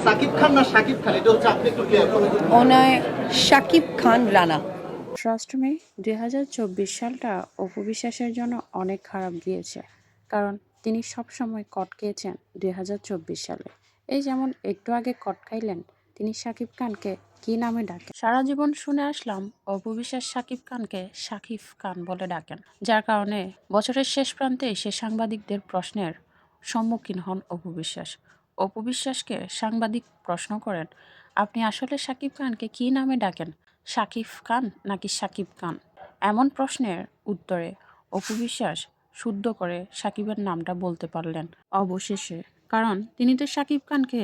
সাকিব খান না শাকিব খান, এটা হচ্ছে আপনি একটু ক্লিয়ার করে দিন। ওনায় শাকিব খান রানা। 1 মে 2024 সালটা অপু বিশ্বাসের জন্য অনেক খারাপ গিয়েছে, কারণ তিনি সবসময় কট খেয়েছেন 2024 সালে। এই যেমন একটু আগে কট খাইলেন, তিনি শাকিব খানকে কি নামে ডাকেন? সারা জীবন শুনে আসলাম অপু বিশ্বাস শাকিব খানকে শাকিব খান বলে ডাকেন, যার কারণে বছরের শেষ প্রান্তে এসে সাংবাদিকদের প্রশ্নের সম্মুখীন হন অপু বিশ্বাস। অপু বিশ্বাসকে সাংবাদিক প্রশ্ন করেন, আপনি আসলে শাকিব খানকে কি নামে ডাকেন, শাকিব খান নাকি শাকিব খান? এমন প্রশ্নের উত্তরে অপু বিশ্বাস শুদ্ধ করে শাকিবের নামটা বলতে পারলেন অবশেষে, কারণ তিনি তো শাকিব খানকে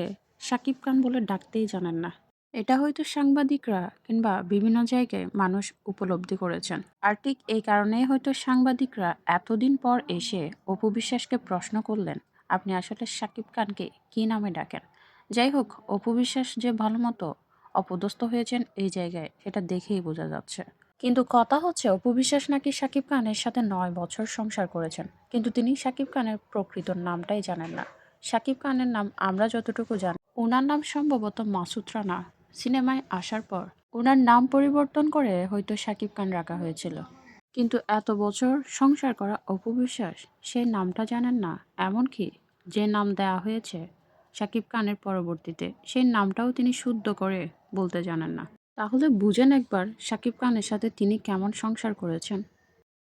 শাকিব খান বলে ডাকতেই জানেন না। এটা হয়তো সাংবাদিকরা কিংবা বিভিন্ন জায়গায় মানুষ উপলব্ধি করেছেন, আর ঠিক এই কারণেই হয়তো সাংবাদিকরা এতদিন পর এসে অপু বিশ্বাসকে প্রশ্ন করলেন, আপনি আসলে শাকিব খানকে কি নামে ডাকেন? যাই হোক, অপু বিশ্বাস যে ভালো মতো অপদস্থ হয়েছেন এই জায়গায়, সেটা দেখেই বোঝা যাচ্ছে। কিন্তু কথা হচ্ছে, অপু বিশ্বাস নাকি শাকিব খানের সাথে 9 বছর সংসার করেছেন, কিন্তু তিনি শাকিব খানের প্রকৃত নামটাই জানেন না। শাকিব খানের নাম আমরা যতটুকু জানি, ওনার নাম সম্ভবত মাসুদ রানা। সিনেমায় আসার পর ওনার নাম পরিবর্তন করে হয়তো শাকিব খান রাখা হয়েছিল, কিন্তু এত বছর সংসার করা অপু বিশ্বাস সেই নামটা জানেন না। এমনকি যে নাম দেয়া হয়েছে শাকিব খানের পরবর্তীতে, সেই নামটাও তিনি শুদ্ধ করে বলতে জানেন না। তাহলে বুঝেন একবার শাকিব খানের সাথে তিনি কেমন সংসার করেছেন।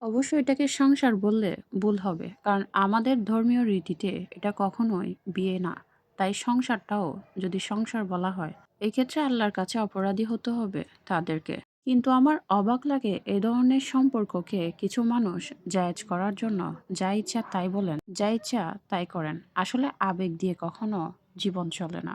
অবশ্যই এটাকে সংসার বললে ভুল হবে, কারণ আমাদের ধর্মীয় রীতিতে এটা কখনোই বিয়ে না। তাই সংসারটাও যদি সংসার বলা হয়, এক্ষেত্রে আল্লাহর কাছে অপরাধী হতে হবে তাদেরকে। কিন্তু আমার অবাক লাগে এ ধরনের সম্পর্ককে কিছু মানুষ জায়েজ করার জন্য যা ইচ্ছা তাই বলেন, যা ইচ্ছা তাই করেন। আসলে আবেগ দিয়ে কখনো জীবন চলে না।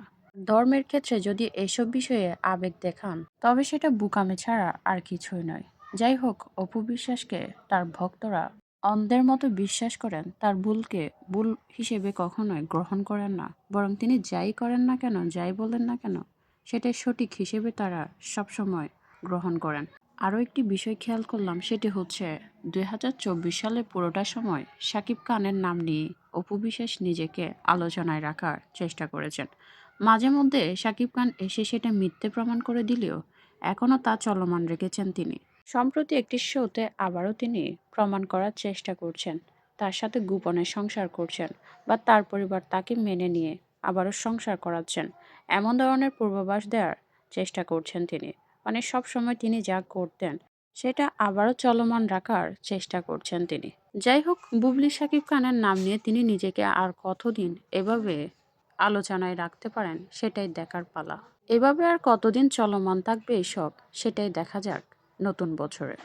ধর্মের ক্ষেত্রে যদি এসব বিষয়ে আবেগ দেখান, তবে সেটা বোকামি ছাড়া আর কিছুই নয়। যাই হোক, অপু বিশ্বাসকে তার ভক্তরা অন্ধের মতো বিশ্বাস করেন, তার ভুলকে ভুল হিসেবে কখনোই গ্রহণ করেন না, বরং তিনি যাই করেন না কেন, যাই বলেন না কেন, সেটাই সঠিক হিসেবে তারা সবসময় গ্রহণ করেন। আরও একটি বিষয় খেয়াল করলাম, সেটি হচ্ছে 2024 সালে পুরোটা সময় শাকিব খানের নাম নিয়ে অপু বিশ্বাস নিজেকে আলোচনায় রাখার চেষ্টা করেছেন। মাঝে মধ্যে শাকিব খান এসে সেটা মিথ্যে প্রমাণ করে দিলেও এখনও তা চলমান রেখেছেন তিনি। সম্প্রতি একটি শোতে আবারও তিনি প্রমাণ করার চেষ্টা করছেন, তার সাথে গোপনে সংসার করছেন, বা তার পরিবার তাকে মেনে নিয়ে আবারও সংসার করাচ্ছেন, এমন ধরনের পূর্বাভাস দেওয়ার চেষ্টা করছেন তিনি। মানে সব সময় তিনি যা করতেন সেটা আবারও চলমান রাখার চেষ্টা করছেন তিনি। যাই হোক, বুবলি শাকিব খানের নাম নিয়ে তিনি নিজেকে আর কতদিন এভাবে আলোচনায় রাখতে পারেন সেটাই দেখার পালা। এভাবে আর কতদিন চলমান থাকবে এসব, সেটাই দেখা যাক নতুন বছরে।